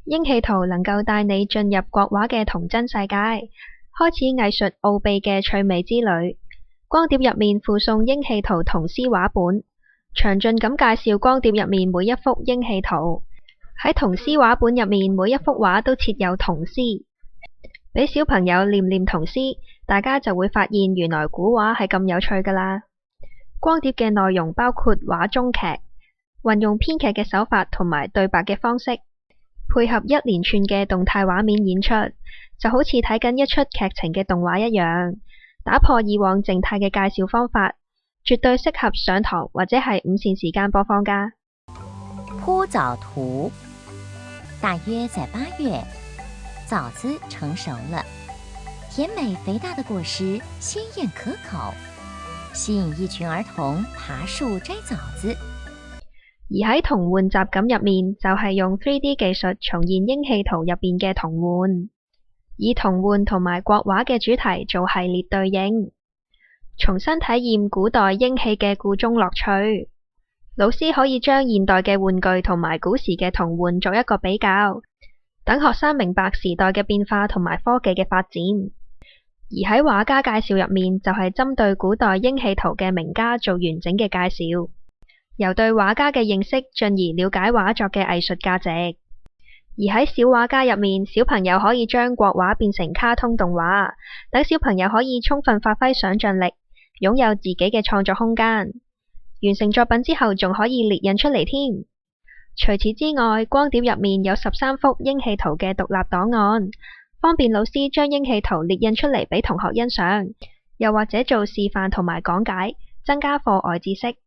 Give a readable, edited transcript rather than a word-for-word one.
英氣圖能夠帶你進入國畫嘅童真世界，開始藝術奧秘嘅趣味之旅。光碟入面附送英氣圖童詩畫本，詳盡咁介紹光碟入面每一幅英氣圖。喺童詩畫本入面，每一幅畫都設有童詩，俾小朋友念童詩，大家就會發現原來古畫係咁有趣㗎啦。光碟嘅內容包括畫中劇，運用編劇嘅手法同埋對白嘅方式，配合一連串嘅動態畫面演出，就好似睇緊一出劇情嘅動畫一樣，打破以往靜態嘅介紹方法，絕對適合上堂或者係午膳時間播放㗎。鋪棗圖，大約在8月，棗子成熟了，甜美肥大的果實鮮豔可口，吸引一群兒童爬樹摘棗子。而喺童玩集錦入面，就係用 3D 技術重現英氣圖入邊嘅童玩，以童玩同埋國畫嘅主題做系列對應，重新體驗古代英氣嘅故中樂趣。老師可以將現代嘅玩具同埋古時嘅童玩做一個比較，等學生明白時代嘅變化同埋科技嘅發展。而喺畫家介紹入面，就係針對古代英氣圖嘅名家做完整嘅介紹，由對畫家嘅認識進而了解畫作嘅藝術價值。而喺小畫家入面，小朋友可以將國畫變成卡通動畫，等小朋友可以充分發揮想像力，擁有自己嘅創作空間。完成作品之後仲可以列印出嚟添。除此之外，光碟入面有13幅英氣圖嘅獨立檔案，方便老師將英氣圖列印出嚟俾同學欣賞，又或者做示範同埋講解，增加課外知識。